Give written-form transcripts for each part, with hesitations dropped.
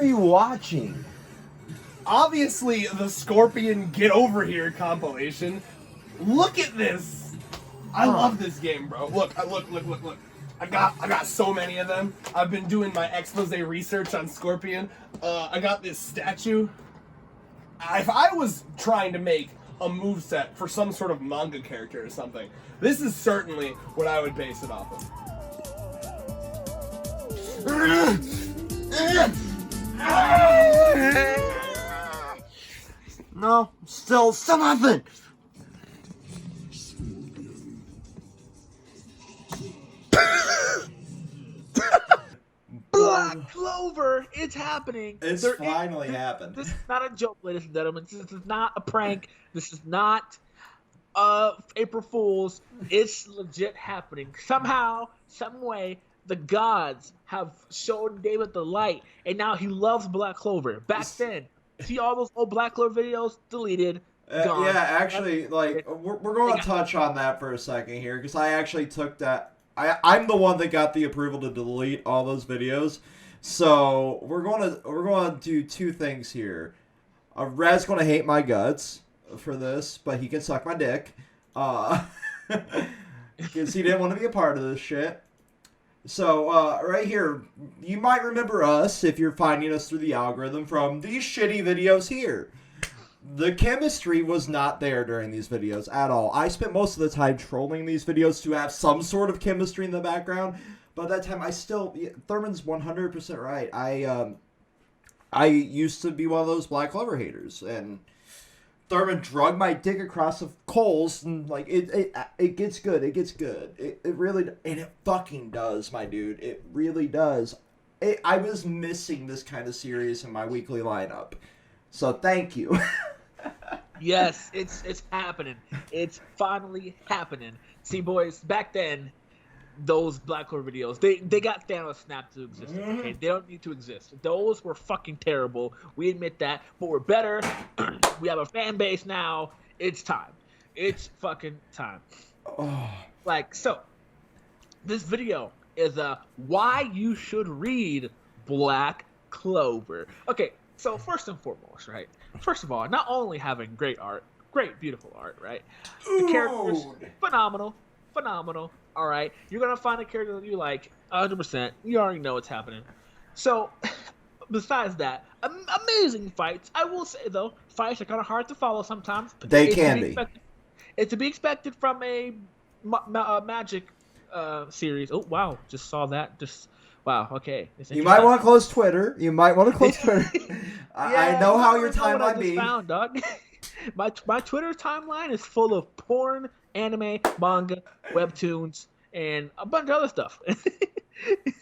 are you watching? Obviously, the Scorpion Get Over Here compilation. Look at this. I love this game, bro. Look. I got so many of them. I've been doing my expose research on Scorpion. I got this statue. If I was trying to make a moveset for some sort of manga character or something, this is certainly what I would base it off of. No, still nothing. Black Clover, it's happening. It's finally happened. This is not a joke, ladies and gentlemen. This is not a prank. This is not April Fool's. It's legit happening. Somehow, some way, the gods have shown David the light, and now he loves Black Clover. Back then, see all those old Black Clover videos? Deleted. Gone. Yeah, actually, like, we're going to touch on that for a second here, because I actually took that. I'm the one that got the approval to delete all those videos. So we're going to do two things here. Red's going to hate my guts for this, but he can suck my dick. Because he didn't want to be a part of this shit. So, right here, you might remember us, if you're finding us through the algorithm, from these shitty videos here. The chemistry was not there during these videos at all. I spent most of the time trolling these videos to have some sort of chemistry in the background, but at that time Thurman's 100% right. I used to be one of those Black Clover haters, and Thurman drug my dick across the coals, and like it gets good. It gets good. It really, and it fucking does, my dude. It really does. I was missing this kind of series in my weekly lineup, so thank you. Yes, it's happening. It's finally happening. See, boys, back then, those Black Clover videos, they got Thanos snapped to existence. Okay, they don't need to exist. Those were fucking terrible. We admit that, but we're better. We have a fan base now. It's time. It's fucking time. Oh. Like, so, this video is why you should read Black Clover. Okay, so first and foremost, right? First of all, not only having great art, great, beautiful art, right? The characters, phenomenal. All right, you're gonna find a character that you like, 100%. You already know what's happening. So, besides that, amazing fights. I will say though, fights are kind of hard to follow sometimes. They can be. It's to be expected from a Magic series. Oh wow, just saw that. Just wow. Okay. You might want to close Twitter. I know how your timeline be. Found, dog. my Twitter timeline is full of porn, anime, manga, webtoons, and a bunch of other stuff.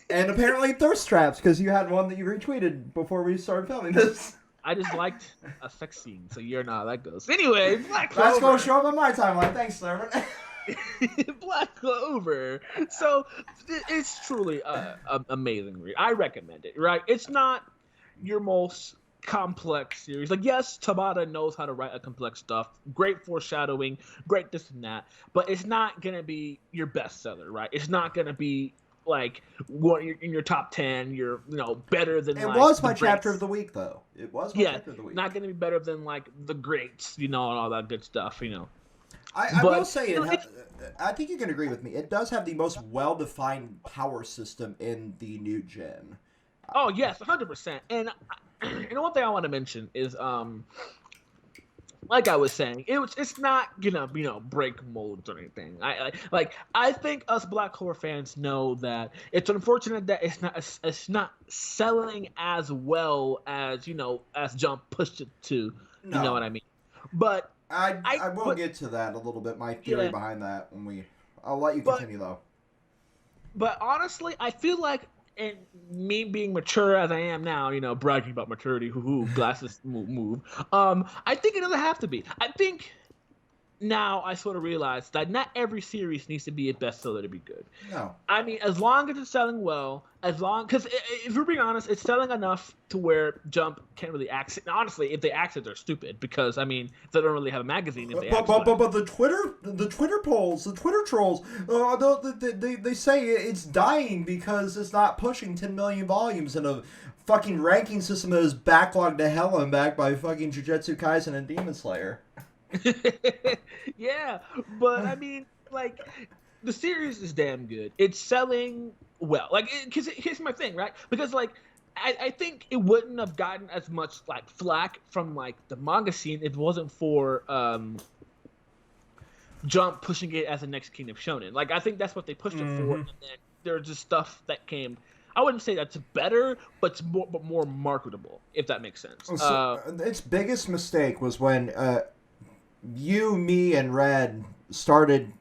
And apparently thirst traps, because you had one that you retweeted before we started filming this. I just liked a sex scene, so you know how that goes. Anyway, Black Clover. That's going to show up on my timeline. Thanks, Thurman. Black Clover. So it's truly an amazing read. I recommend it. Right? It's not your most complex series. Like, yes, Tabata knows how to write a complex stuff. Great foreshadowing. Great this and that. But it's not gonna be your bestseller. Right? It's not gonna be like what in your top 10. You're better than. It was my chapter of the week, though. It was my chapter of the week. Not gonna be better than like the greats. And all that good stuff. I will say I think you can agree with me. It does have the most well-defined power system in the new gen. Oh yes, 100%. And one thing I want to mention is, like I was saying, it's not gonna break molds or anything. I think us Black Clover fans know that it's unfortunate that it's not selling as well as as Jump pushed it to. No. You know what I mean? But I will get to that a little bit. My theory behind that I'll let you continue though. But honestly, I feel like, and me being mature as I am now, bragging about maturity, glasses move. I think it doesn't have to be. I think now I sort of realize that not every series needs to be a bestseller to be good. No. I mean, as long as it's selling well, because if we're being honest, it's selling enough to where Jump can't really accent. Honestly, if they accent, they're stupid because I mean, they don't really have a magazine. If they but the Twitter polls, the Twitter trolls, they say it's dying because it's not pushing 10 million volumes in a fucking ranking system that is backlogged to hell and backed by fucking Jujutsu Kaisen and Demon Slayer. Yeah, but I mean, like, the series is damn good. It's selling well. Like, because here's my thing, right? Because like, I think it wouldn't have gotten as much like flack from like the manga scene if it wasn't for Jump pushing it as the next king of shonen. Like, I think that's what they pushed it for, and then there's just stuff that came. I wouldn't say that's better, but more marketable, if that makes sense. So, its biggest mistake was when you, me, and Red started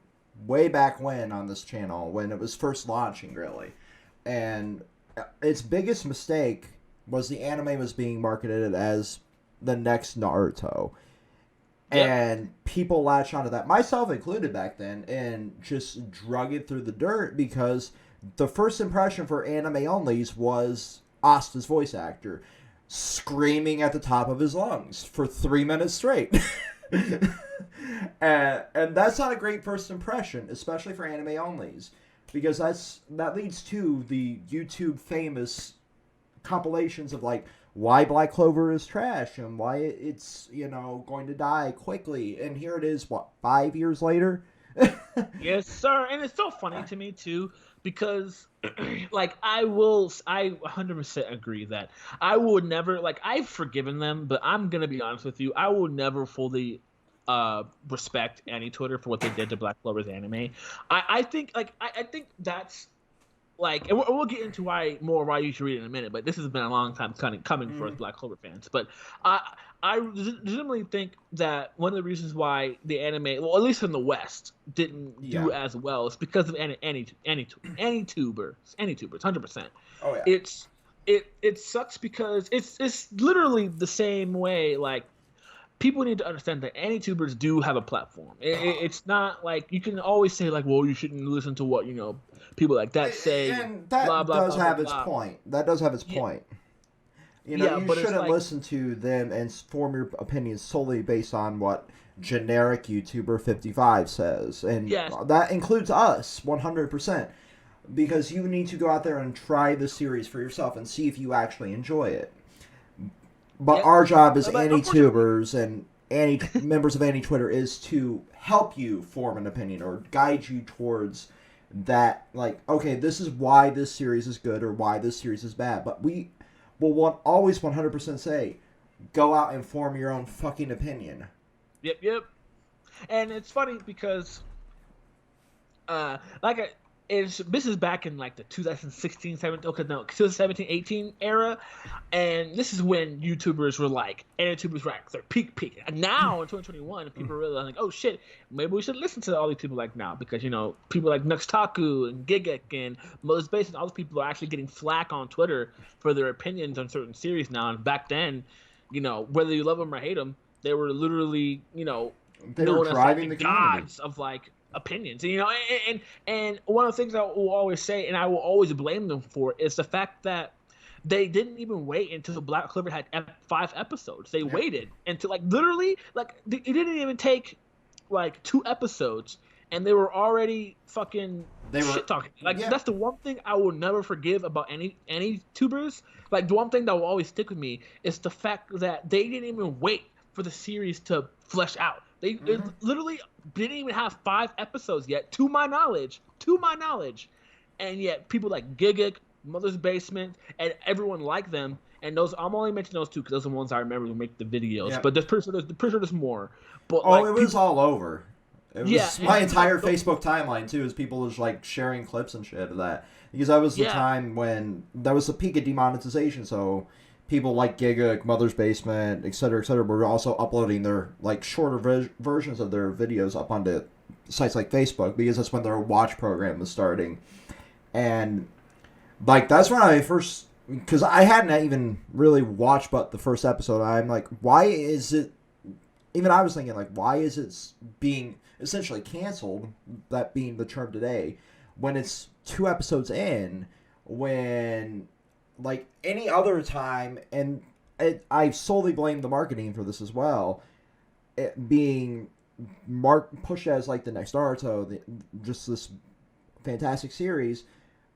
way back when on this channel, when it was first launching, really. And its biggest mistake was the anime was being marketed as the next Naruto. Yep. And people latched onto that, myself included back then, and just drug it through the dirt because the first impression for anime onlys was Asta's voice actor screaming at the top of his lungs for 3 minutes straight. and that's not a great first impression, especially for anime onlys, because that leads to the YouTube famous compilations of like why Black Clover is trash and why it's going to die quickly, and here it is 5 years later. Yes, sir. And it's so funny to me too, because like I 100% agree that I would never, like, I've forgiven them, but I'm gonna be honest with you, I will never fully respect any Twitter for what they did to Black Clover's anime. I think that's like, and we'll get into why you should read it in a minute, but this has been a long time coming for us Black Clover fans. But I legitimately think that one of the reasons why the anime, well, at least in the West, didn't do as well is because of any tubers, 100%. Oh yeah. It sucks because it's literally the same way. Like, people need to understand that AniTubers do have a platform. It's not like you can always say like, well, you shouldn't listen to what people like that say. And that blah, blah, does blah, have blah, its blah. point. That does have its point. You shouldn't listen to them and form your opinions solely based on what generic YouTuber 55 says. And that includes us, 100%. Because you need to go out there and try the series for yourself and see if you actually enjoy it. But our job as AniTubers and members of AniTwitter is to help you form an opinion or guide you towards that, like, okay, this is why this series is good or why this series is bad. But we will always 100% say, go out and form your own fucking opinion. Yep. And it's funny because, this is back in like the 2016, 2017, 18 era, and this is when YouTubers were like, AniTubers were at their peak. And now in 2021, people are really like, oh shit, maybe we should listen to all these people like now, because people like Nuxtaku and Gigek and Mother's Base and all these people are actually getting flack on Twitter for their opinions on certain series now. And back then, whether you love them or hate them, they were literally, they were driving the gods of like opinions, and one of the things I will always say, and I will always blame them for, is the fact that they didn't even wait until Black Clover had 5 episodes. They waited until it didn't even take like 2 episodes, and they were already fucking shit talking. That's the one thing I will never forgive about any tubers. Like, the one thing that will always stick with me is the fact that they didn't even wait for the series to flesh out. They literally didn't even have 5 episodes yet, to my knowledge, and yet people like Gigik, Mother's Basement, and everyone like them, and those, I'm only mentioning those 2 because those are the ones I remember who make the videos. But pretty sure there's more. But it was all over. It was my entire Facebook timeline too, is people just like sharing clips and shit of that, because that was the time when that was the peak of demonetization. So people like Giga, Mother's Basement, etc., were also uploading their like shorter versions of their videos up onto sites like Facebook, because that's when their watch program was starting. And like, that's when I first, because I hadn't even really watched but the first episode. I'm like, why is it even I was thinking, like, why is it being essentially canceled, that being the term today, when it's 2 episodes in, when, like, any other time, and I solely blame the marketing for this as well, it being pushed as, like, the next Naruto, just this fantastic series,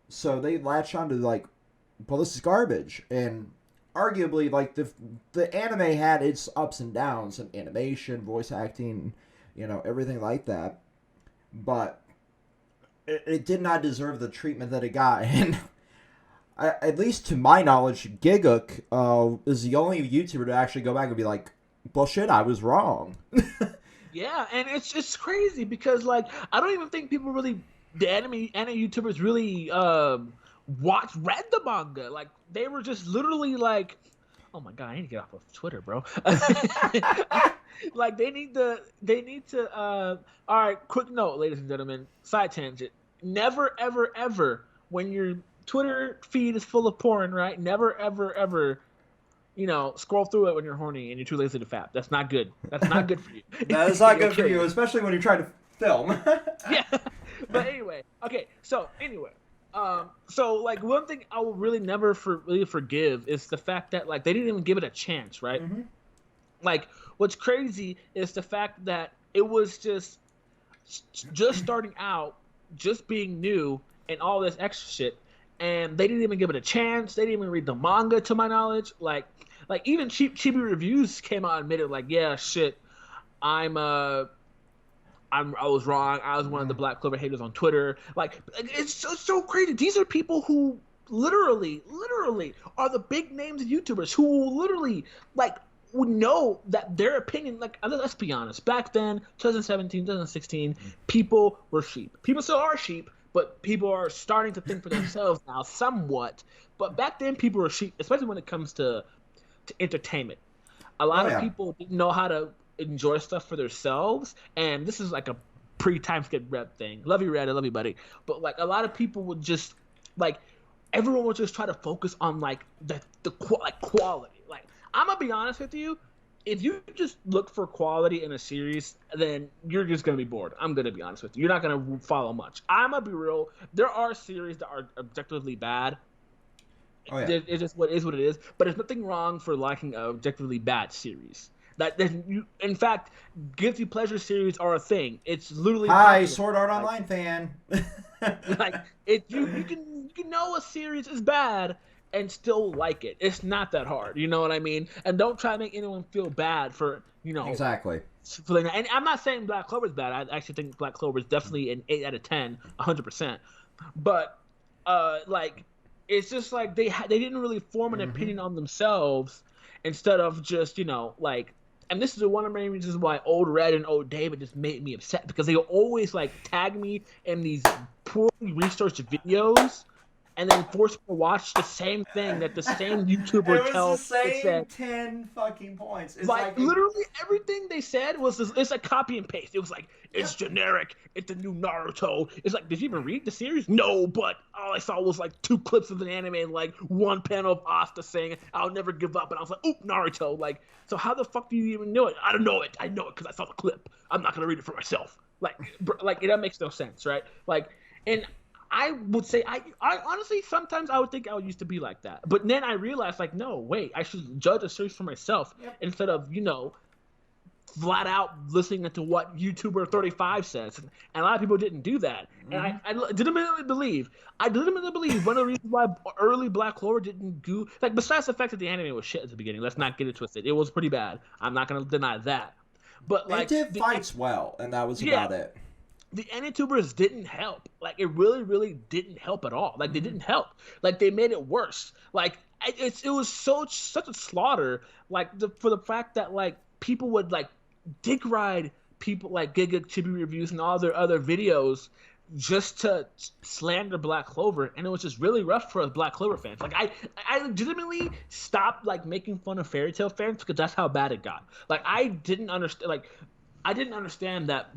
so they latched onto, like, well, this is garbage, and arguably, like, the anime had its ups and downs in animation, voice acting, everything like that. But it did not deserve the treatment that it got. And at least to my knowledge, Giguk is the only YouTuber to actually go back and be like, bullshit, I was wrong. Yeah, and it's crazy because, like, I don't even think people really, the anime YouTubers really read the manga. Like, they were just literally like, oh my god, I need to get off of Twitter, bro. Like, they need to all right, quick note, ladies and gentlemen, side tangent. Never ever ever, when your Twitter feed is full of porn, right? Never ever ever, scroll through it when you're horny and you're too lazy to fap. That's not good. That's not good for you. That is not good for you, especially when you're trying to film. Yeah. But anyway, okay. So like, one thing I will really never really forgive is the fact that, like, they didn't even give it a chance, right? Mm-hmm. Like, what's crazy is the fact that it was just starting out, just being new, and all this extra shit, and they didn't even give it a chance. They didn't even read the manga, to my knowledge. Like even Chibi Reviews came out and admitted, like, yeah, shit, I was wrong. I was one of the Black Clover haters on Twitter. Like, it's so crazy. These are people who literally are the big names of YouTubers who literally, like, would know that their opinion, like, let's be honest, back then, 2017, 2016, people were sheep. People still are sheep, but people are starting to think for themselves now somewhat. But back then, people were sheep, especially when it comes to entertainment. A lot of people didn't know how to enjoy stuff for themselves, and this is like a pre-time skip rep thing. Love you, Red. I love you, buddy. But, like, a lot of people would just, like, everyone would just try to focus on, like, the quality. Like, I'm gonna be honest with you, if you just look for quality in a series, then you're just gonna be bored. I'm gonna be honest with you. You're not gonna follow much. I'm gonna be real. There are series that are objectively bad. Oh, yeah. It's just what it is. But there's nothing wrong for liking an objectively bad series. In fact, guilty pleasure series are a thing. It's literally hi, Sword Art Online fan. Like, you can know a series is bad and still like it. It's not that hard. You know what I mean? And don't try to make anyone feel bad for exactly. And I'm not saying Black Clover is bad. I actually think Black Clover is definitely an 8 out of 10, 100%. But like, it's just like they didn't really form an opinion on themselves instead of just like. And this is one of the main reasons why Old Red and Old David just made me upset, because they always, like, tag me in these poorly researched videos and then force me to watch the same thing that the same YouTuber tells. It was the same 10 fucking points. It's like literally everything they said was it's like copy and paste. It was like, it's generic. It's the new Naruto. It's like, did you even read the series? No, but all I saw was like 2 clips of an anime and like one panel of Asta saying, "I'll never give up." And I was like, "Oop, Naruto!" Like, so how the fuck do you even know it? I don't know it. I know it because I saw the clip. I'm not gonna read it for myself. Like that makes no sense, right? Like, and I would say, I honestly, sometimes I would think I used to be like that. But then I realized, like, no, wait, I should judge a series for myself instead of, flat out listening to what YouTuber 35 says. And a lot of people didn't do that. And I legitimately believe one of the reasons why early Black Clover didn't go, like, besides the fact that the anime was shit at the beginning, let's not get it twisted. It was pretty bad. I'm not going to deny that. But, like, it did fights well, and that was about it. The AniTubers didn't help. Like, it really, really didn't help at all. Like, they didn't help. Like, they made it worse. Like, it was such a slaughter. Like, for the fact that, like, people would, like, dick ride people like Giga Chibi Reviews and all their other videos just to slander Black Clover, and it was just really rough for us Black Clover fans. Like, I legitimately stopped, like, making fun of Fairy Tail fans because that's how bad it got. Like, I didn't understand that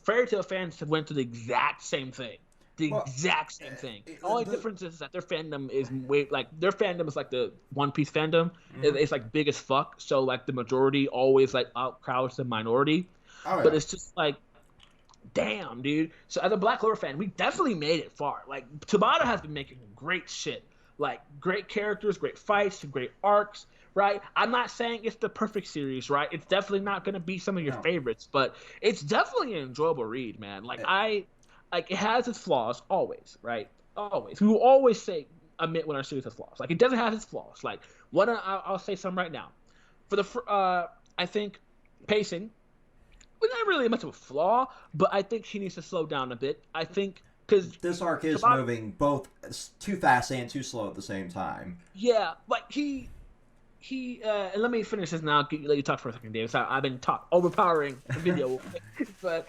Fairy Tail fans went through the exact same thing. the Well, exact same thing. The the- only difference is that their fandom is their fandom is like the One Piece fandom. It's like big as fuck. So like the majority always like outcrowds the minority. Oh, But yeah. it's just like, damn, dude. So as a Black Clover fan, we definitely made it far. Like Tabata has been making great shit. Like great characters, great fights, great arcs. Right? I'm not saying it's the perfect series, right? It's definitely not going to be some of your favorites, but it's definitely an enjoyable read, man. Like it has its flaws always, right? Always. We will always admit when our series has flaws. Like it doesn't have its flaws. Like I'll say some right now. For the I think pacing, well, not really much of a flaw, but I think he needs to slow down a bit. I think because This arc is moving both too fast and too slow at the same time. yeah, like he and let me finish this now. Let you talk for a second, Dave. So I've been overpowering the video, but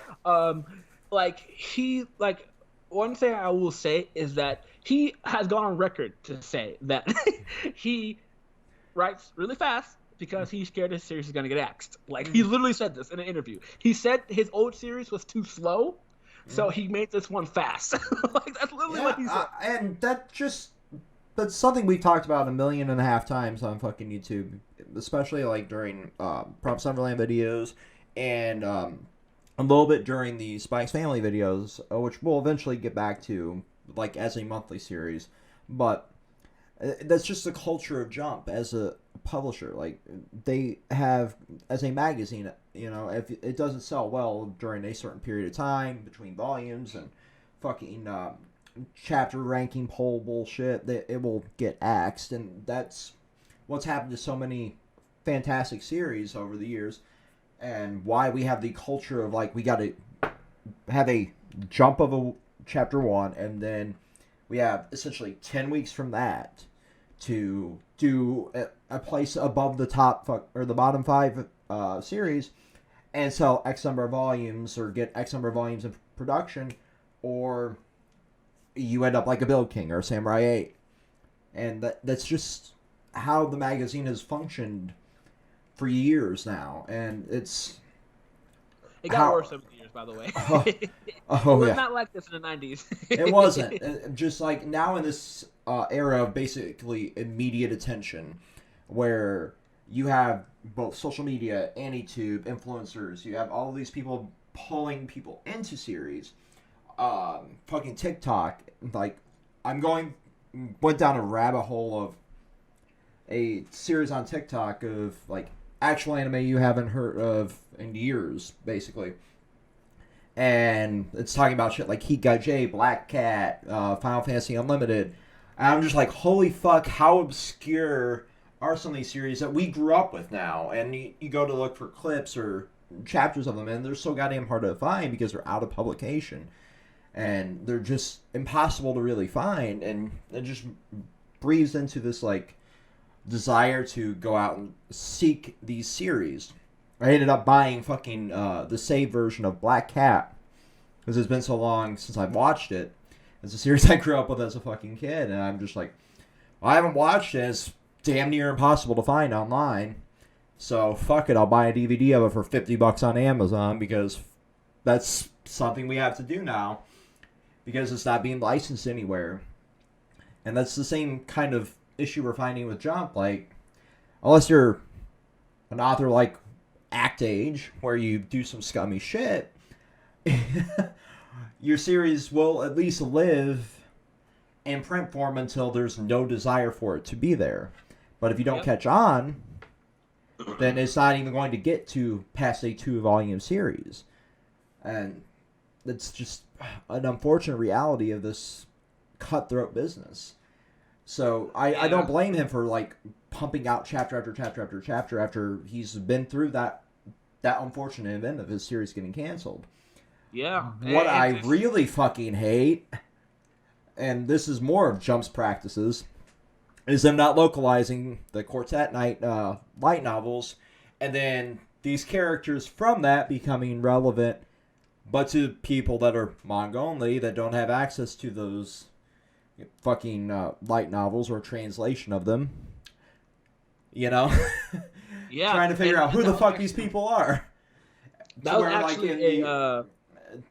one thing I will say is that he has gone on record to say that he writes really fast because he's scared his series is gonna get axed. Like he literally said this in an interview. He said his old series was too slow, so he made this one fast. Like that's literally what he said. And that's something we've talked about 1.5 million times on fucking YouTube, especially like during Prop Sunderland videos and a little bit during the Spike's Family videos, which we'll eventually get back to, like as a monthly series. But that's just the culture of Jump as a publisher. Like they have, as a magazine, you know, if it doesn't sell well during a certain period of time between volumes and fucking chapter ranking poll bullshit, that it will get axed, and that's what's happened to so many fantastic series over the years, and why we have the culture of like we got to have a jump of a chapter 1, and then we have essentially 10 weeks from that to do a place above the top or the bottom 5 series and sell X number of volumes or get X number of volumes in production, or you end up like a Build King or a Samurai 8. And that's just how the magazine has functioned for years now. And it got worse over the years, by the way. It was not like this in the 90s. It wasn't. Just like now in this era of basically immediate attention, where you have both social media, YouTube, influencers, you have all of these people pulling people into series. Fucking TikTok, like went down a rabbit hole of a series on TikTok of like actual anime you haven't heard of in years, basically. And it's talking about shit like Heat Guy J, Black Cat, Final Fantasy Unlimited. And I'm just like, holy fuck, how obscure are some of these series that we grew up with now? And you go to look for clips or chapters of them, and they're so goddamn hard to find because they're out of publication. And they're just impossible to really find, and it just breathes into this like desire to go out and seek these series. I ended up buying fucking the save version of Black Cat because it's been so long since I've watched it. It's a series I grew up with as a fucking kid, and I'm just like, well, I haven't watched it. It's damn near impossible to find online, so fuck it. I'll buy a DVD of it for $50 on Amazon because that's something we have to do now. Because it's not being licensed anywhere. And that's the same kind of issue we're finding with Jump. Like, unless you're an author like Act Age, where you do some scummy shit, your series will at least live in print form until there's no desire for it to be there. But if you don't catch on, then it's not even going to get to past a 2-volume series. And it's just an unfortunate reality of this cutthroat business. So I don't blame him for like pumping out chapter after chapter after chapter after he's been through that unfortunate event of his series getting canceled. Yeah. What I really fucking hate, and this is more of Jump's practices, is them not localizing the Quartet Night light novels, and then these characters from that becoming relevant, but to people that are manga only, that don't have access to those fucking light novels or translation of them. You know? Yeah. Trying to figure out who the fuck these people are. That was actually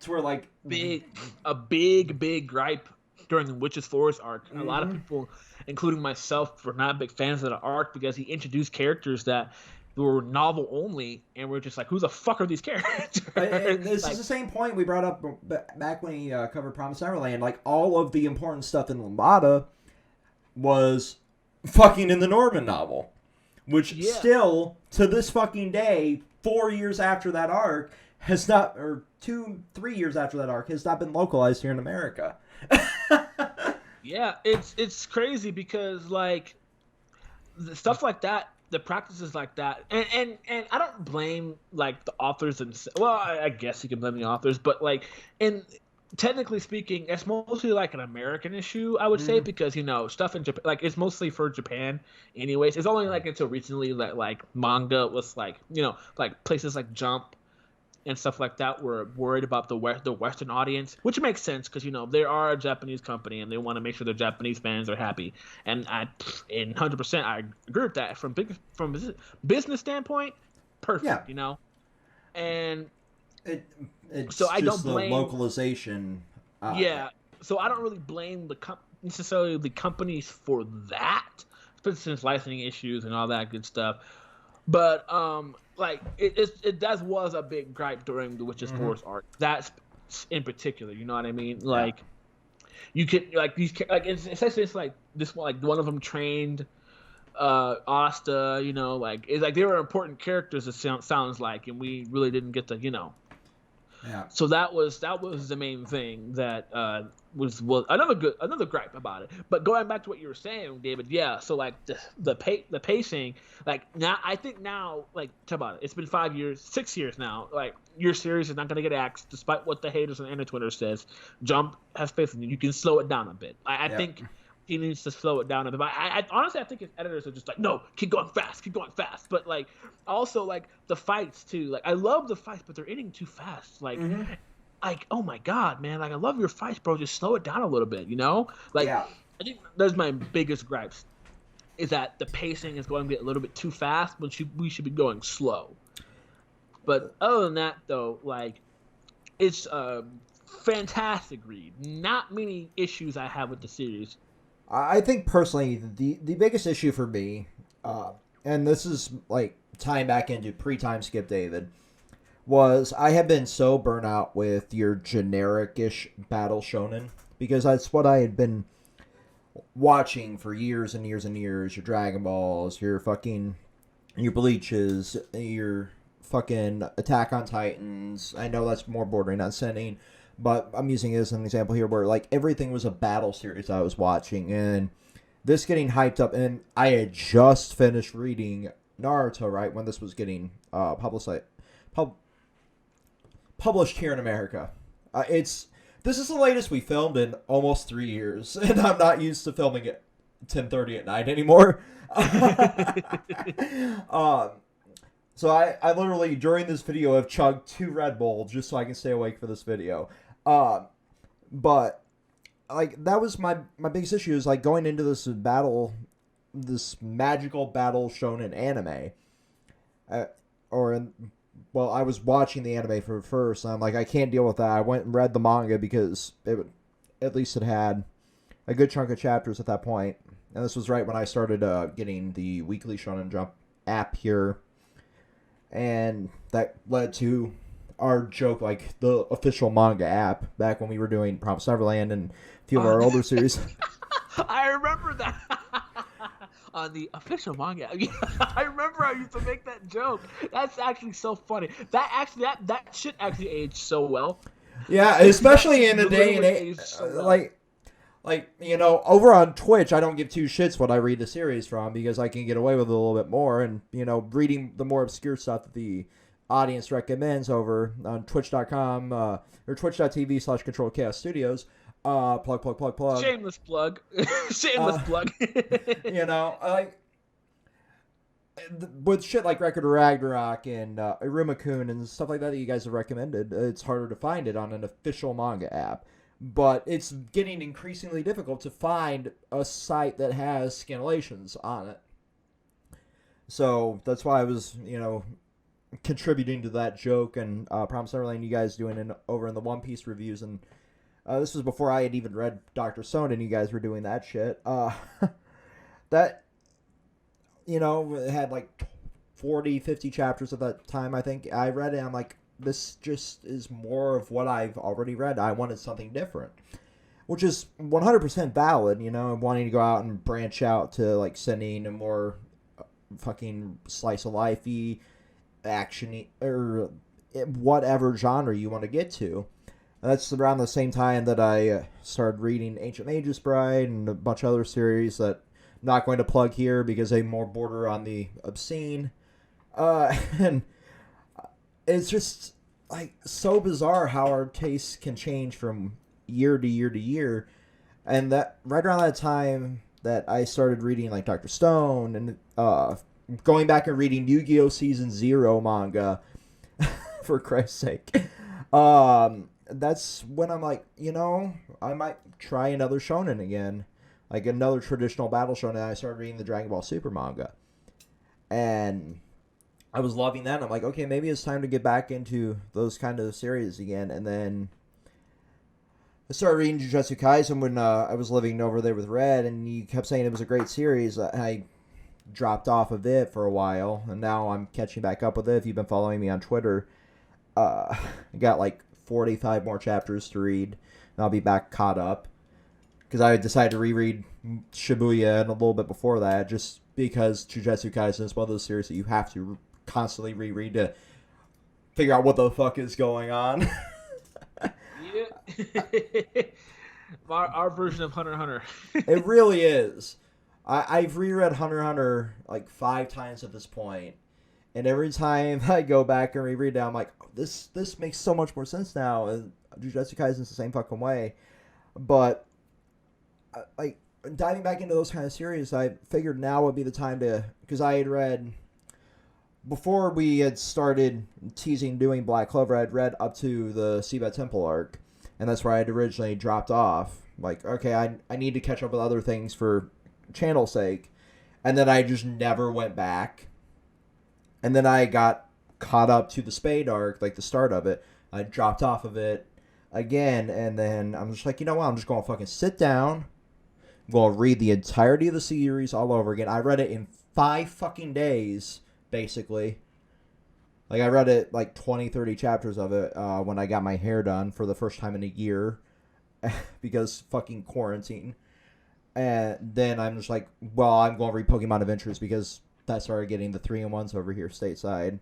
to where like a big gripe during the Witch's Forest arc. A lot of people, including myself, were not big fans of the arc because he introduced characters that were novel only, and we're just like, who the fuck are these characters? And this like, is the same point we brought up back when he covered Promised Neverland. Like, all of the important stuff in Lambada was fucking in the Norman novel. Which still, to this fucking day, 4 years after that arc, has not, or 3 years after that arc, has not been localized here in America. Yeah, it's crazy because, like, the stuff like that, the practices like that, and I don't blame, like, the authors, well, I guess you can blame the authors, but, like, technically speaking, it's mostly like an American issue, I would say, because, you know, stuff in Japan, like, it's mostly for Japan anyways. It's only, like, until recently that, like, manga was, like, you know, like, places like Jump and stuff like that were worried about the Western audience, which makes sense because, you know, they are a Japanese company and they want to make sure their Japanese fans are happy. And 100%, I agree with that. From business standpoint, perfect, you know? And It's so I just don't blame the localization. So I don't really blame necessarily the companies for that, especially since licensing issues and all that good stuff. But like that was a big gripe during the Witch's Forest arc. That's in particular, you know what I mean? Like you could like these like essentially it's like this one, like one of them trained Asta, you know, like it's like they were important characters. It sounds like, and we really didn't get to, you know. Yeah. So that was the main thing that was another gripe about it. But going back to what you were saying, David, yeah. So like the pacing, like now I think now like talk about it. It's been 6 years now. Like your series is not gonna get axed, despite what the haters on Twitter says. Jump has faith in you. You can slow it down a bit. I think he needs to slow it down a bit. But I honestly, I think his editors are just like, no, keep going fast. But like, also like the fights too. Like I love the fights, but they're ending too fast. Like, like oh my god, man! Like I love your fights, bro. Just slow it down a little bit, you know? Like I think that's my biggest gripes, is that the pacing is going to get a little bit too fast when we should be going slow. But other than that, though, like it's a fantastic read. Not many issues I have with the series. I think personally the biggest issue for me, and this is like tying back into pre-time skip David, was I have been so burnt out with your generic-ish battle shonen, because that's what I had been watching for years and years and years. Your Dragon Balls, your Bleaches, your fucking Attack on Titans. I know that's more bordering on sending, but I'm using it as an example here where like everything was a battle series I was watching, and this getting hyped up, and I had just finished reading Naruto right when this was getting published here in America. This is the latest we filmed in almost 3 years, and I'm not used to filming at 10:30 at night anymore. So I literally during this video have chugged 2 Red Bull just so I can stay awake for this video. But like that was my biggest issue, is like going into this magical battle shonen anime, well, I was watching the anime for first, and I'm like, I can't deal with that. I went and read the manga because at least it had a good chunk of chapters at that point. And this was right when I started getting the weekly Shonen Jump app here, and that led to our joke, like the official manga app, back when we were doing Promised Neverland and a few of our older series. I remember that. On the official manga. I remember I used to make that joke. That's actually so funny. That shit actually aged so well. Yeah, especially in the day and age. Like, you know, over on Twitch, I don't give 2 shits what I read the series from, because I can get away with it a little bit more. And, you know, reading the more obscure stuff that the audience recommends over on twitch.com or twitch.tv/Controlled Chaos Studios. Plug. Shameless plug. Shameless plug. You know, like with shit like Record of Ragnarok and Iruma-kun and stuff like that you guys have recommended, it's harder to find it on an official manga app. But it's getting increasingly difficult to find a site that has scanlations on it. So that's why I was, you know, contributing to that joke, and Promise Neverland, you guys doing over in the One Piece reviews, and this was before I had even read Dr. Stone, and you guys were doing that shit. That, it had like 40, 50 chapters at that time, I think. I read it, I'm like, this just is more of what I've already read. I wanted something different. Which is 100% valid, wanting to go out and branch out to, like, sending a more fucking slice of life-y, action-y, or whatever genre you want to get to. And that's around the same time that I started reading Ancient Magus Bride and a bunch of other series that I'm not going to plug here because they more border on the obscene. And it's just, like, so bizarre how our tastes can change from year to year to year. And that right around that time that I started reading, like, Dr. Stone and going back and reading Yu-Gi-Oh! Season 0 manga, for Christ's sake, that's when I'm like, I might try another shonen again, like another traditional battle shonen. I started reading the Dragon Ball Super manga, and I was loving that. I'm like, okay, maybe it's time to get back into those kind of series again. And then I started reading Jujutsu Kaisen when I was living over there with Red, and you kept saying it was a great series. I dropped off of it for a while, and now I'm catching back up with it. If you've been following me on Twitter, I got like 45 more chapters to read, and I'll be back caught up. Because I decided to reread Shibuya and a little bit before that, just because Jujutsu Kaisen is one of those series that you have to constantly reread to figure out what the fuck is going on. Yeah. our version of Hunter x Hunter. It really is. I've reread Hunter x Hunter like 5 times at this point, and every time I go back and reread it, I'm like, oh, this makes so much more sense now. And Jujutsu Kaisen's the same fucking way. But like diving back into those kind of series, I figured now would be the time to, because I had read before we had started teasing doing Black Clover, I'd read up to the Seabed Temple arc, and that's where I had originally dropped off. Like, okay, I need to catch up with other things for channel sake, and then I just never went back. And then I got caught up to the Spade arc, like the start of it. I dropped off of it again, and then I'm just like, you know what? I'm just going to fucking sit down. I'm going to read the entirety of the series all over again. I read it in 5 fucking days, basically. Like, I read it, like, 20, 30 chapters of it when I got my hair done for the first time in a year. Because fucking quarantine. And then I'm just like, well, I'm going to read Pokemon Adventures because that started getting the 3-in-1s over here stateside.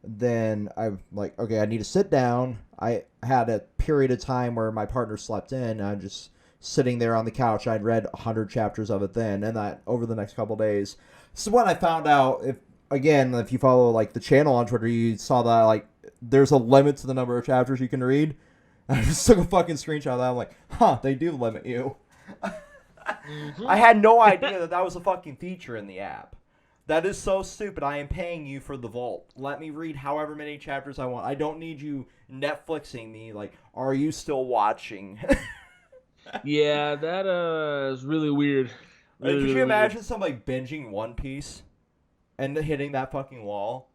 Then I'm like, okay, I need to sit down. I had a period of time where my partner slept in, and I'm just sitting there on the couch. I'd read 100 chapters of it then, and that over the next couple days. So when I found out, if you follow like the channel on Twitter, you saw that like there's a limit to the number of chapters you can read. I just took a fucking screenshot of that. I'm like, they do limit you. Mm-hmm. I had no idea that was a fucking feature in the app. That is so stupid. I am paying you for the vault. Let me read however many chapters I want. I don't need you Netflixing me. Like, are you still watching? Yeah, that is really weird. Could you imagine somebody binging One Piece and hitting that fucking wall?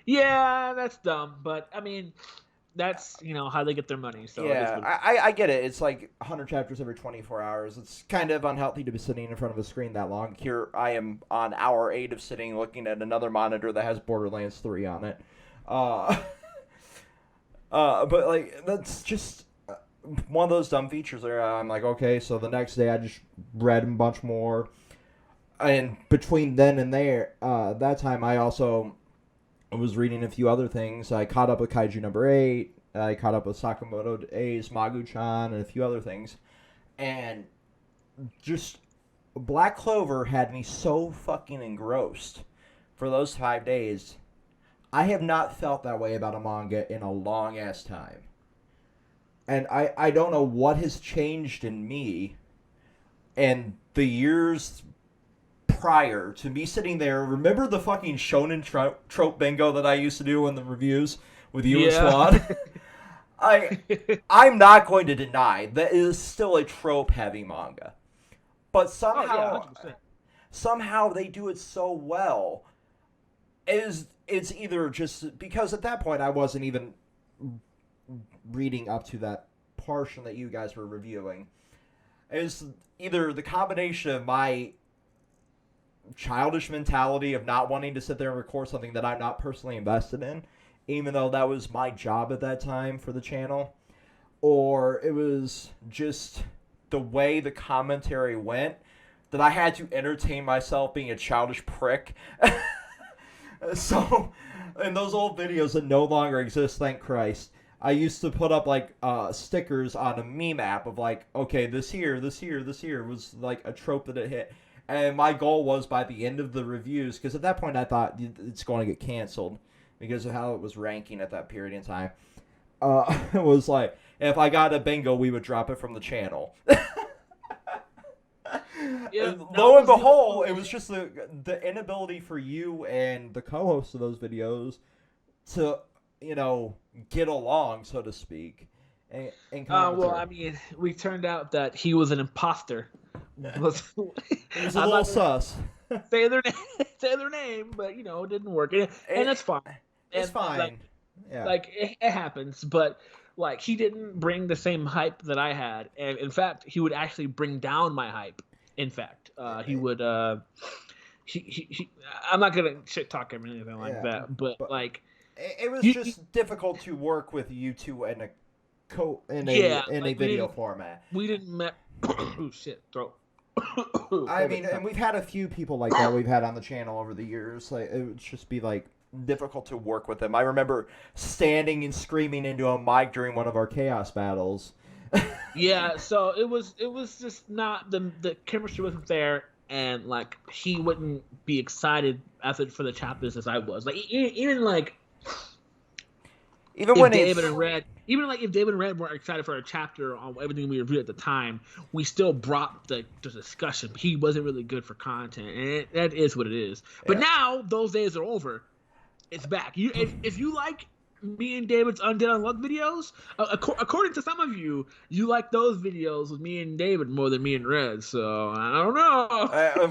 Yeah, that's dumb. But, I mean, that's, how they get their money. So yeah, I get it. It's like 100 chapters every 24 hours. It's kind of unhealthy to be sitting in front of a screen that long. Here I am on hour 8 of sitting looking at another monitor that has Borderlands 3 on it. But, like, that's just one of those dumb features where I'm like, okay, so the next day I just read a bunch more. And between then and there, that time I also was reading a few other things. I caught up with Kaiju number 8. I caught up with Sakamoto A's Magu-chan and a few other things. And just Black Clover had me so fucking engrossed for those 5 days. I have not felt that way about a manga in a long ass time. And I don't know what has changed in me and the years prior to me sitting there. Remember the fucking shonen trope bingo that I used to do in the reviews with you and Squad? I'm not going to deny that it is still a trope-heavy manga. But somehow they do it so well. it's either just because at that point I wasn't even reading up to that portion that you guys were reviewing. It's either the combination of my childish mentality of not wanting to sit there and record something that I'm not personally invested in, even though that was my job at that time for the channel, or it was just the way the commentary went that I had to entertain myself being a childish prick. So, in those old videos that no longer exist, thank Christ, I used to put up like stickers on a meme app of like, okay, this here was like a trope that it hit. And my goal was by the end of the reviews, because at that point I thought it's going to get canceled because of how it was ranking at that period in time. It was like, if I got a bingo, we would drop it from the channel. Yeah, lo and behold, it was just the inability for you and the co-hosts of those videos to, get along, so to speak. Well, I mean, we turned out that he was an imposter. It was a little sus. Say their name, but it didn't work, and it's fine. It's fine. It happens, but like he didn't bring the same hype that I had, and in fact, he would actually bring down my hype. In fact, he would. He I'm not gonna shit talk him or anything like that, but like it was just difficult to work with you two in a video format. We didn't met. Oh shit, throat. I mean, and we've had a few people like that we've had on the channel over the years. Like, it would just be like difficult to work with them. I remember standing and screaming into a mic during one of our chaos battles. Yeah, so it was just not the chemistry wasn't there, and like he wouldn't be excited for the chapters as I was. Like even if David and Red weren't excited for a chapter on everything we reviewed at the time, we still brought the discussion. He wasn't really good for content, and that is what it is. But now those days are over. It's back. If you like me and David's Undead Unluck videos, according to some of you, you like those videos with me and David more than me and Red. So I don't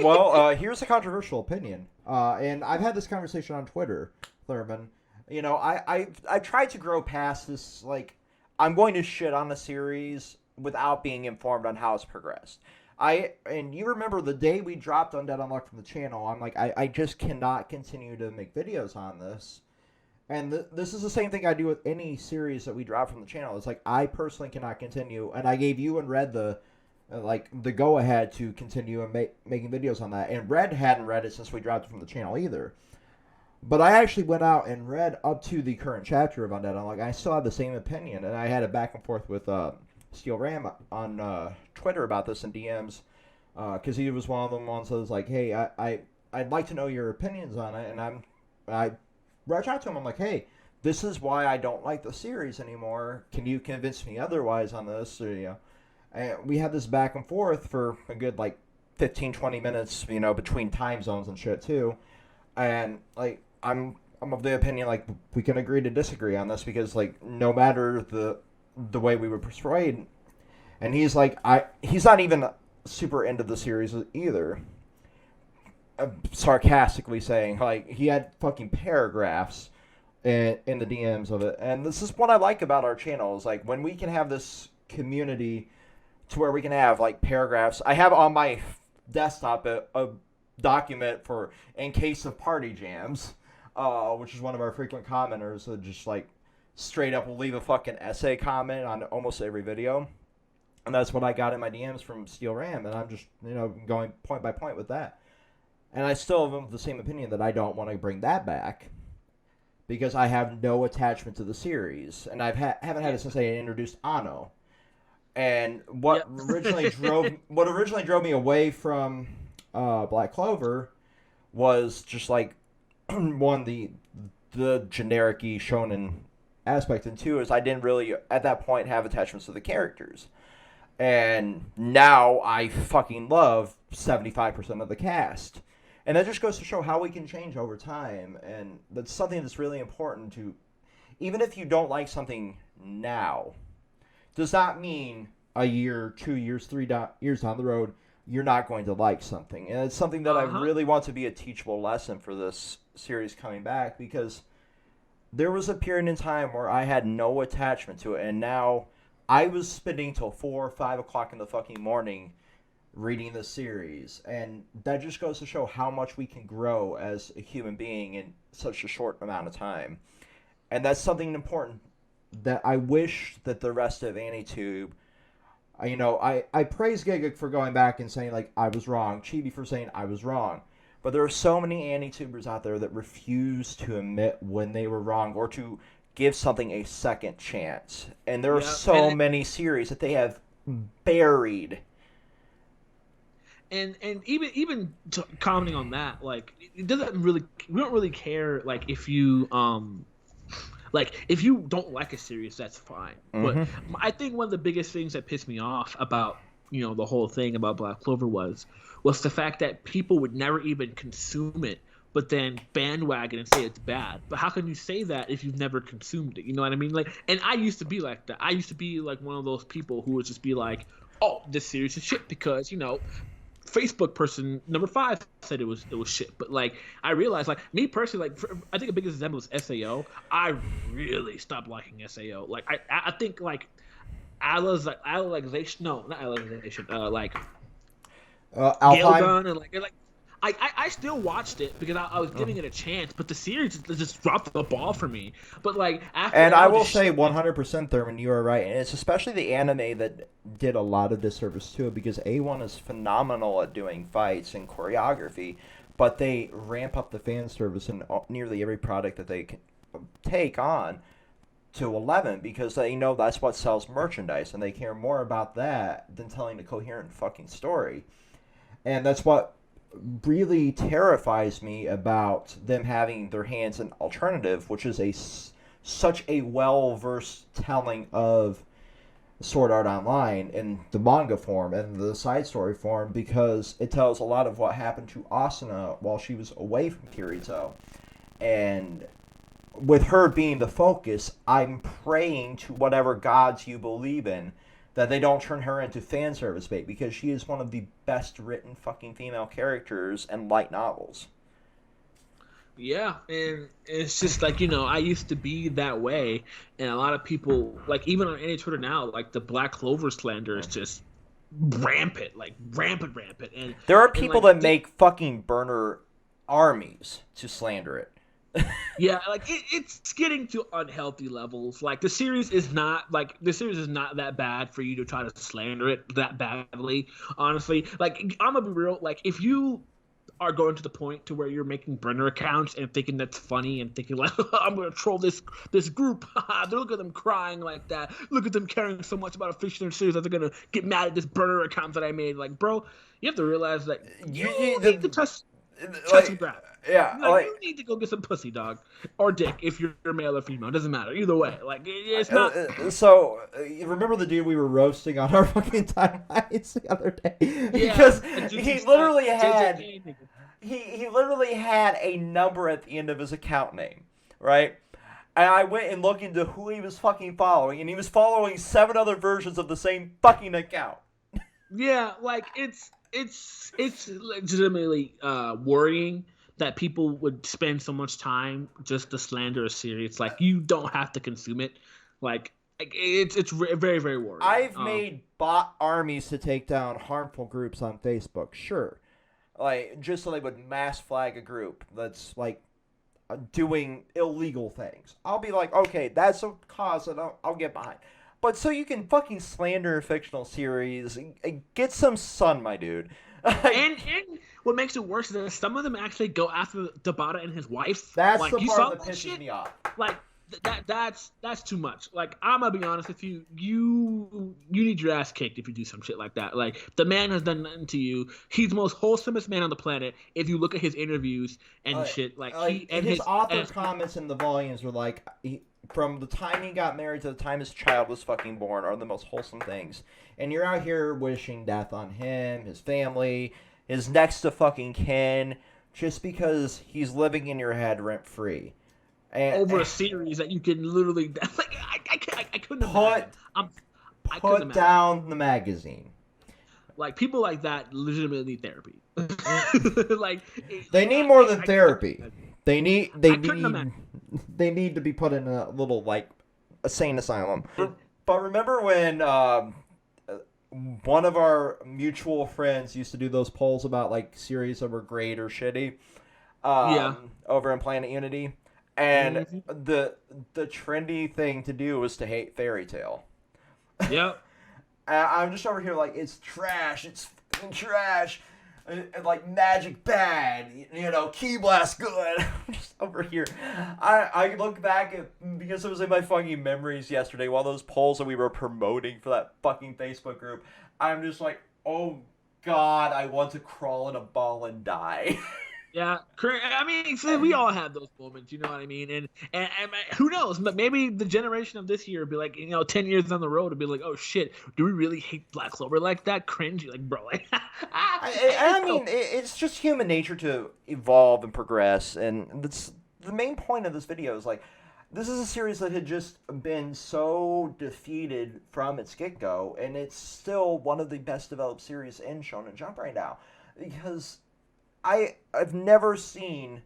know. Here's a controversial opinion, and I've had this conversation on Twitter, Thurman. I've tried to grow past this, like, I'm going to shit on a series without being informed on how it's progressed. And you remember the day we dropped Undead Unluck from the channel, I'm like, I just cannot continue to make videos on this. And this is the same thing I do with any series that we drop from the channel. It's like, I personally cannot continue, and I gave you and Red the go-ahead to continue and making videos on that. And Red hadn't read it since we dropped it from the channel either. But I actually went out and read up to the current chapter of Undead Unluck. I still had the same opinion, and I had it back and forth with Steel Ram on Twitter about this in DMs, because he was one of the ones that was like, hey, I'd like to know your opinions on it, and I reached out to him. I'm like, hey, this is why I don't like the series anymore. Can you convince me otherwise on this? Or, and we had this back and forth for a good, 15, 20 minutes, between time zones and shit, too. And, I'm of the opinion, we can agree to disagree on this because, no matter the way we would persuade, and he's he's not even super into the series either. Sarcastically saying, he had fucking paragraphs in the DMs of it. And this is what I like about our channel, is, when we can have this community to where we can have, paragraphs. I have on my desktop a document for in case of party jams, which is one of our frequent commenters that just, straight up will leave a fucking essay comment on almost every video. And that's what I got in my DMs from Steel Ram, and I'm just, going point by point with that. And I still have the same opinion that I don't want to bring that back because I have no attachment to the series, and I haven't had it since I introduced Anno. And what originally drove me away from Black Clover was just one, the generic-y shonen aspect, and two is I didn't really at that point have attachments to the characters. And now I fucking love 75% of the cast. And that just goes to show how we can change over time. And that's something that's really important to... Even if you don't like something now, does not mean a year, 2 years, 3 years down the road, you're not going to like something. And it's something that I really want to be a teachable lesson for this series coming back, because there was a period in time where I had no attachment to it, and now I was spending till 4 or 5 o'clock in the fucking morning reading the series, and that just goes to show how much we can grow as a human being in such a short amount of time. And that's something important that I wish that the rest of AniTube, I praise Giga for going back and saying, like, I was wrong, Chibi for saying I was wrong, but there are so many AniTubers out there that refuse to admit when they were wrong or to give something a second chance. And there are many series that they have buried. And even commenting on that, like, it doesn't really, we don't really care, like, if you if you don't like a series, that's fine. Mm-hmm. But I think one of the biggest things that pissed me off about the whole thing about Black Clover was the fact that people would never even consume it, but then bandwagon and say it's bad. But how can you say that if you've never consumed it? You know what I mean? Like, and I used to be like that. I used to be like one of those people who would just be like, oh, this series is shit because Facebook person number 5 said it was shit. But like, I realized, like, me personally, like, I think the biggest example was SAO. I really stopped liking SAO. Like, I think like Alexation, no, not Alexation, Galegun, and like I still watched it because I was giving it a chance, but the series just dropped the ball for me. But like, after, and I will say 100%, Thurman, you are right, and it's especially the anime that did a lot of disservice to it, because A1 is phenomenal at doing fights and choreography, but they ramp up the fan service in nearly every product that they can take on to 11, because they know that's what sells merchandise, and they care more about that than telling a coherent fucking story. And that's what really terrifies me about them having their hands in alternative, which is such a well-versed telling of Sword Art Online in the manga form and the side story form, because it tells a lot of what happened to Asuna while she was away from Kirito. And with her being the focus, I'm praying to whatever gods you believe in that they don't turn her into fan service bait, because she is one of the best written fucking female characters in light novels. Yeah, and it's just like, I used to be that way, and a lot of people, like, even on any Twitter now, like, the Black Clover slander is just rampant, like, rampant. And there are people that make fucking burner armies to slander it. Yeah, like, it's getting to unhealthy levels. Like, the series is not that bad for you to try to slander it that badly, honestly. Like, I'm gonna be real, like, if you are going to the point to where you're making burner accounts and thinking that's funny and thinking, like, I'm gonna troll this group, look at them crying like that, look at them caring so much about a fictional series that they're gonna get mad at this burner account that I made. Like, bro, you have to realize that you need to touch and grab. Yeah, you need to go get some pussy, dog, or dick if you're male or female. It doesn't matter. Either way, like, it's not. So remember the dude we were roasting on our fucking timelines the other day? Yeah, because he literally had a number at the end of his account name, right? And I went and looked into who he was fucking following, and he was following 7 other versions of the same fucking account. Yeah, like, it's legitimately worrying that people would spend so much time just to slander a series. Like, you don't have to consume it. Like, it's very, very worrying. I've made bot armies to take down harmful groups on Facebook, sure. Like, just so they would mass flag a group that's, like, doing illegal things. I'll be like, okay, that's a cause that I'll get behind. But so you can fucking slander a fictional series, get some sun, my dude. and what makes it worse is that some of them actually go after Tabata and his wife. That's like, the you part that saw pisses me off. Like, that's too much. Like, I'm gonna be honest with you, you need your ass kicked if you do some shit like that. Like, the man has done nothing to you. He's the most wholesomest man on the planet. If you look at his interviews and shit, like his author comments in the volumes were like, from the time he got married to the time his child was fucking born, are the most wholesome things. And you're out here wishing death on him, his family, his next to fucking kin, just because he's living in your head rent free. Over a series that you can literally, like, I couldn't imagine. Put down the magazine. Like, people like that legitimately need therapy. Like, they need more than therapy. They need I couldn't imagine. they need to be put in a little like a sane asylum. But remember when one of our mutual friends used to do those polls about like series that were great or shitty, over in Planet Unity, and the trendy thing to do was to hate Fairy Tail. Yep. I'm just over here like it's trash. It's fucking trash. And like magic bad, Key Blast good. I'm just over here. I look back at, because it was in my fucking memories yesterday, while those polls that we were promoting for that fucking Facebook group, I'm just like, oh god, I want to crawl in a ball and die. Yeah, I mean, so we all have those moments, you know what I mean? And who knows? But maybe the generation of this year will be like, 10 years down the road, will be like, oh shit, do we really hate Black Clover like that? Cringy, like, bro. Like, I mean, it's just human nature to evolve and progress, and that's the main point of this video. Is like, this is a series that had just been so defeated from its get-go, and it's still one of the best developed series in Shonen Jump right now, because I've never seen.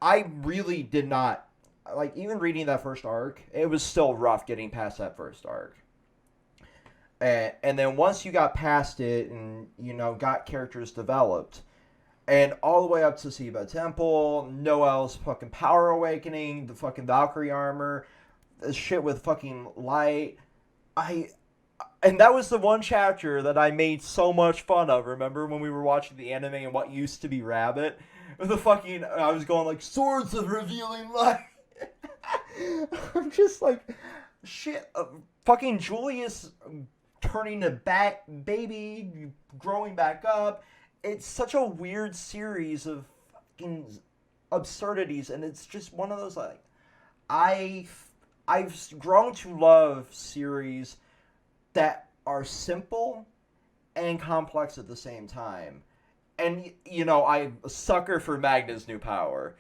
I really did not like, even reading that first arc. It was still rough getting past that first arc. And then once you got past it and got characters developed, and all the way up to Siba Temple, Noel's fucking power awakening, the fucking Valkyrie armor, the shit with fucking light, and that was the one chapter that I made so much fun of. Remember when we were watching the anime and what used to be Rabbit? The fucking, I was going like, swords of revealing light. I'm just like, shit, fucking Julius turning to baby, growing back up. It's such a weird series of fucking absurdities, and it's just one of those, like, I've grown to love series that are simple and complex at the same time. And, I'm a sucker for Magna's new power.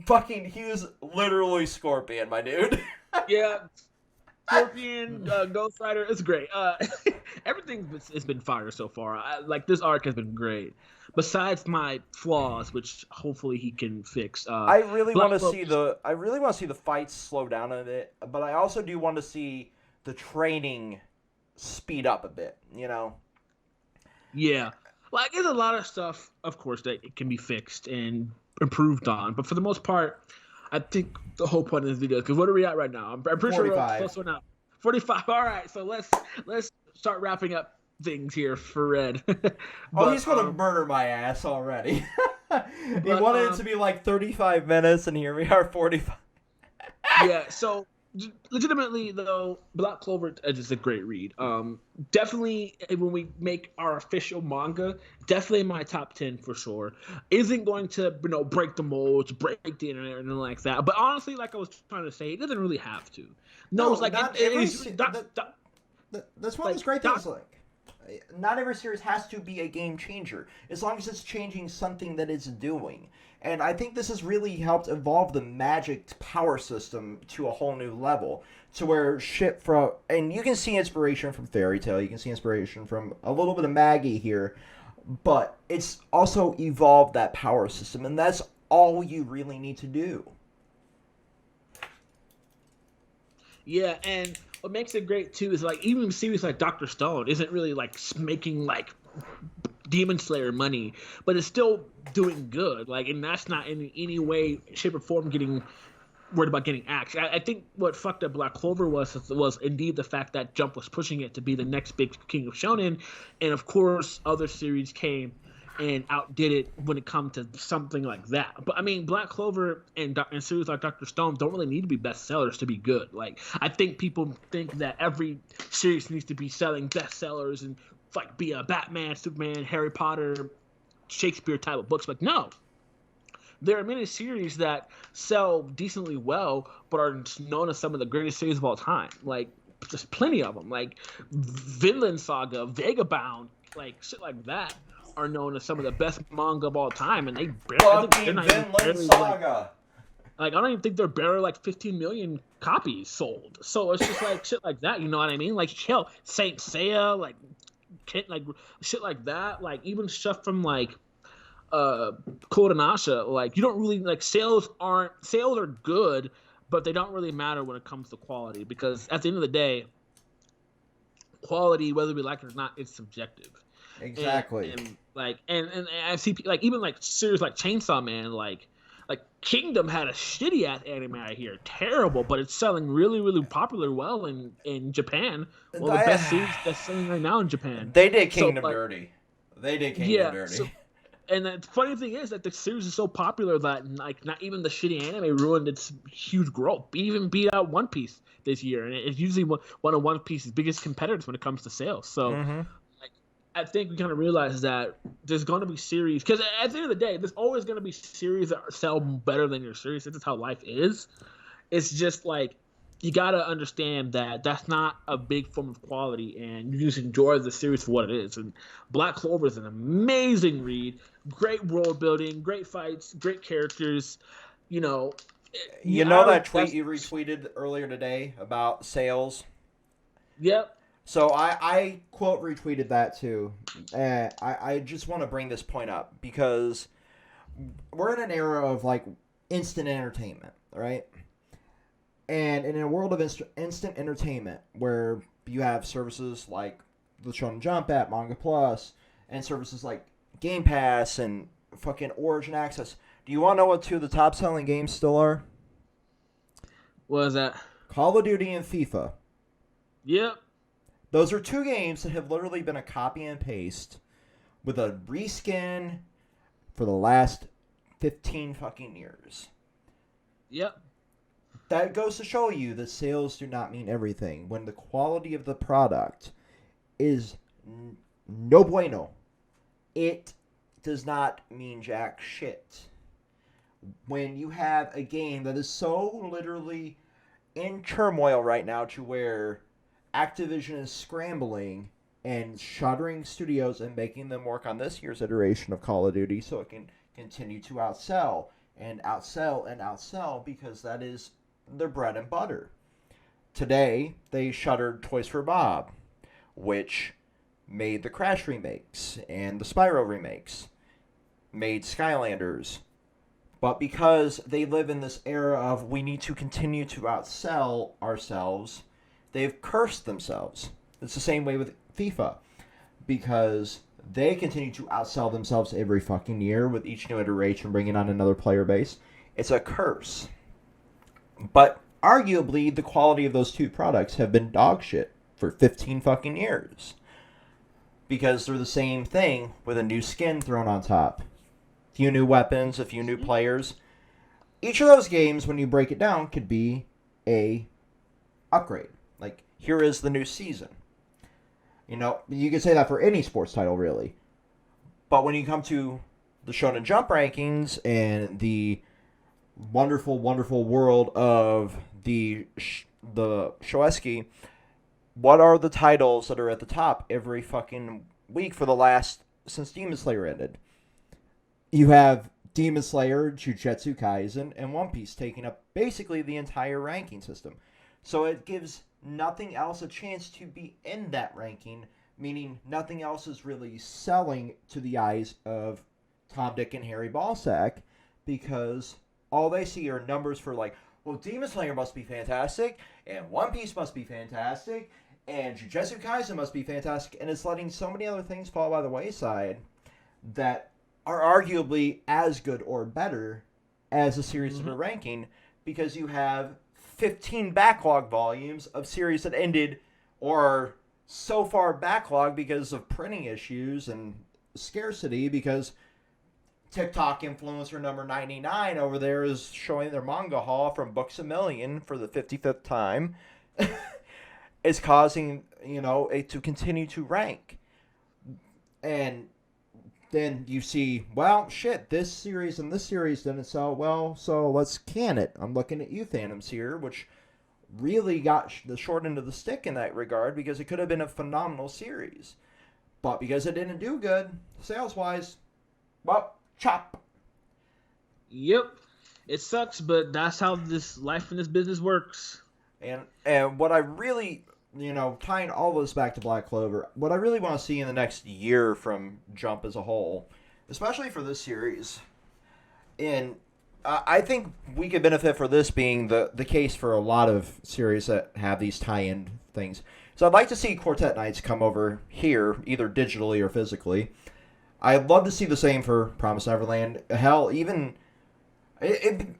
Fucking, he was literally Scorpion, my dude. Yeah. Scorpion, Ghost Rider, it's great. Everything has been fire so far. This arc has been great. Besides my flaws, which hopefully he can fix. I really want to see the fights slow down a bit, but I also do want to see the training speed up a bit. Yeah, like there's a lot of stuff, of course, that it can be fixed and improved on, but for the most part, I think the whole point of this video, because what are we at right now? I'm pretty 45. sure we're close one up. 45. All right, so let's start wrapping up things here for Red. He's gonna murder my ass already. He wanted it to be like 35 minutes, and here we are, 45. Yeah, so legitimately though, Black Clover is a great read. Definitely when we make our official manga, definitely in my top 10 for sure. Isn't going to break the molds, break the internet, or anything like that. But honestly, like I was trying to say, it doesn't really have to. No, it's like that's one of those great things. Like, not every series has to be a game changer, as long as it's changing something that it's doing. And I think this has really helped evolve the magic power system to a whole new level, to where shit from, and you can see inspiration from Fairy Tail, you can see inspiration from a little bit of Maggie here, but it's also evolved that power system, and that's all you really need to do. Yeah, and what makes it great too is like even series like Dr. Stone isn't really like making like Demon Slayer money, but it's still doing good. Like, and that's not in any way, shape, or form getting worried about getting axed. I think what fucked up Black Clover was indeed the fact that Jump was pushing it to be the next big king of shonen, and of course other series came and outdid it when it comes to something like that. But I mean, Black Clover and series like Dr. Stone don't really need to be bestsellers to be good. Like, I think people think that every series needs to be selling bestsellers and like be a Batman, Superman, Harry Potter, Shakespeare type of books. Like, no. There are many series that sell decently well, but are known as some of the greatest series of all time. Like, just plenty of them. Like, Vinland Saga, Vagabond, like shit like that are known as some of the best manga of all time, and they barely. Vinland Saga. Like, I don't even think they're barely like 15 million copies sold. So it's just like shit like that. You know what I mean? Like, hell, Saint Seiya, like shit like that. Like, even stuff from like Kodanasha, like you don't really like sales are good, but they don't really matter when it comes to quality because at the end of the day, quality, whether we like it or not, it's subjective. Exactly. And I see like even like series like Chainsaw Man, like Kingdom had a shitty ass anime I hear, terrible, but it's selling really really popular well in Japan. One of the best series that's selling right now in Japan. They did So, Kingdom like, dirty. They did Kingdom yeah. dirty. And the funny thing is that the series is so popular that like not even the shitty anime ruined its huge growth. It even beat out One Piece this year, and it's usually one of One Piece's biggest competitors when it comes to sales. So like, I think we kind of realize that there's going to be series because at the end of the day, there's always going to be series that sell better than your series. This is how life is. It's just like you got to understand that that's not a big form of quality, and you just enjoy the series for what it is. And Black Clover is an amazing read, great world building, great fights, great characters. You know, You know that tweet you retweeted earlier today about sales? Yep. So I quote retweeted that too. I just want to bring this point up because we're in an era of like instant entertainment, right? And in a world of instant entertainment where you have services like the Shonen Jump app, Manga Plus, and services like Game Pass and fucking Origin Access. Do you want to know what two of the top selling games still are? What is that? Call of Duty and FIFA. Yep. Those are two games that have literally been a copy and paste with a reskin for the last 15 fucking years. Yep. That goes to show you that sales do not mean everything. When the quality of the product is no bueno, it does not mean jack shit. When you have a game that is so literally in turmoil right now to where Activision is scrambling and shuttering studios and making them work on this year's iteration of Call of Duty so it can continue to outsell and outsell and outsell because that is their bread and butter. Today, they shuttered Toys for Bob, which made the Crash remakes and the Spyro remakes, made Skylanders. But because they live in this era of we need to continue to outsell ourselves, they've cursed themselves. It's the same way with FIFA. Because they continue to outsell themselves every fucking year with each new iteration bringing on another player base. It's a curse. But arguably, the quality of those two products have been dog shit for 15 fucking years. Because they're the same thing with a new skin thrown on top. A few new weapons, a few new players. Each of those games, when you break it down, could be a upgrade. Like, here is the new season. You know, you could say that for any sports title, really. But when you come to the Shonen Jump rankings and the wonderful, wonderful world of the Shoeski, what are the titles that are at the top every fucking week for the last, since Demon Slayer ended? You have Demon Slayer, Jujutsu Kaisen, and One Piece taking up basically the entire ranking system. So it gives nothing else a chance to be in that ranking, meaning nothing else is really selling to the eyes of Tom, Dick, and Harry Ballsack, because all they see are numbers for like, well, Demon Slayer must be fantastic, and One Piece must be fantastic, and Jujutsu Kaisen must be fantastic, and it's letting so many other things fall by the wayside that are arguably as good or better as the series that are ranking, because you have 15 backlog volumes of series that ended or are so far backlog because of printing issues and scarcity, because TikTok influencer number 99 over there is showing their manga haul from Books A Million for the 55th time is causing, you know, it to continue to rank. And then you see, well, shit, this series and this series didn't sell well, so let's can it. I'm looking at you, Phantoms, here, which really got the short end of the stick in that regard because it could have been a phenomenal series. But because it didn't do good, sales-wise, well, chop. Yep. It sucks, but that's how this life in this business works. And what I really, you know, tying all this back to Black Clover, what I really want to see in the next year from Jump as a whole, especially for this series. And I think we could benefit for this being the case for a lot of series that have these tie-in things. So I'd like to see Quartet Knights come over here, either digitally or physically. I'd love to see the same for Promised Neverland. Hell, even me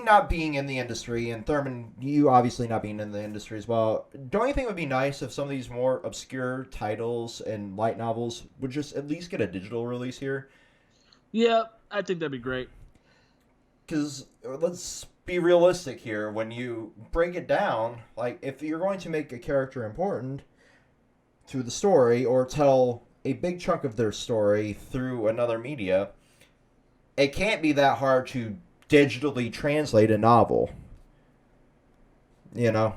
not being in the industry, and Thurman, you obviously not being in the industry as well. Don't you think it would be nice if some of these more obscure titles and light novels would just at least get a digital release here? Yeah, I think that'd be great. Because let's be realistic here. When you break it down, like if you're going to make a character important to the story or tell a big chunk of their story through another media, it can't be that hard to digitally translate a novel. You know?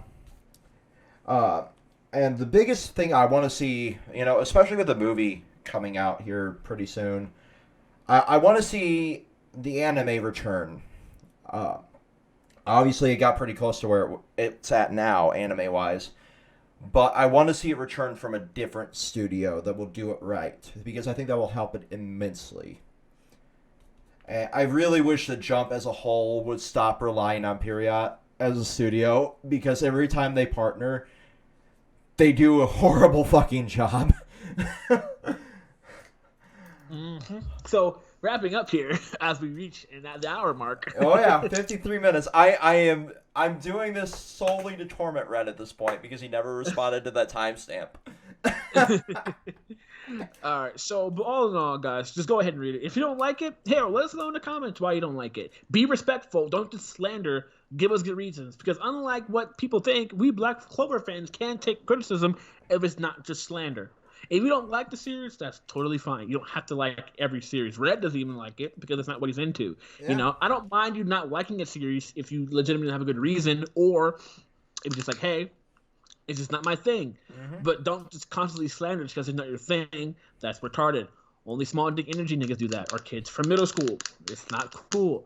And the biggest thing I want to see, especially with the movie coming out here pretty soon, I want to see the anime return. Obviously, it got pretty close to where it's at now, anime-wise. But I want to see it return from a different studio that will do it right. Because I think that will help it immensely. And I really wish that Jump as a whole would stop relying on Period as a studio. Because every time they partner, they do a horrible fucking job. Mm-hmm. So, wrapping up here as we reach the hour mark. Oh yeah, 53 minutes. I'm doing this solely to torment Red at this point because he never responded to that timestamp. All right, so but all in all, guys, just go ahead and read it. If you don't like it, hell, let us know in the comments why you don't like it. Be respectful. Don't just slander. Give us good reasons. Because unlike what people think, we Black Clover fans can take criticism if it's not just slander. If you don't like the series, that's totally fine. You don't have to like every series. Red doesn't even like it because that's not what he's into. Yeah. I don't mind you not liking a series if you legitimately have a good reason, or if you're just like, hey, it's just not my thing. Mm-hmm. But don't just constantly slander it because it's not your thing. That's retarded. Only small dick energy niggas do that, or kids from middle school. It's not cool.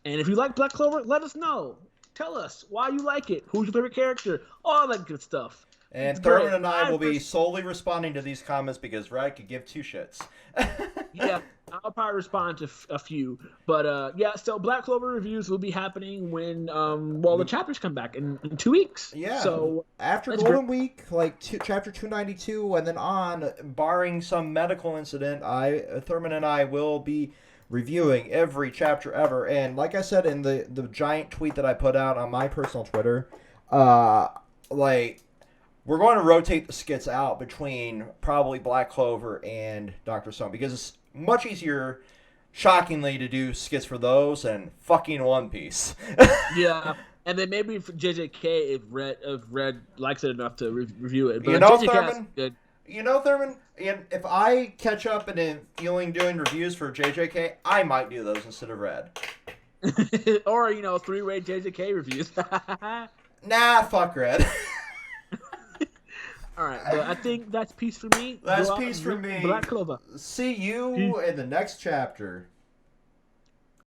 And if you like Black Clover, let us know. Tell us why you like it. Who's your favorite character? All that good stuff. And Thurman and I will be solely responding to these comments because Red could give two shits. Yeah, I'll probably respond to a few. But, so Black Clover reviews will be happening when, the chapters come back in 2 weeks. Yeah, so after Golden Week, chapter 292, and then on, barring some medical incident, Thurman and I will be reviewing every chapter ever. And like I said in the giant tweet that I put out on my personal Twitter, we're going to rotate the skits out between probably Black Clover and Dr. Stone because it's much easier, shockingly, to do skits for those than fucking One Piece. Yeah, and then maybe for JJK if Red likes it enough to review it. But Thurman? Good. Thurman, and if I catch up and am feeling doing reviews for JJK, I might do those instead of Red. Or, 3-way JJK reviews. Nah, fuck Red. All right, but I think that's peace for me. That's peace for me. Black Clover. See you in the next chapter.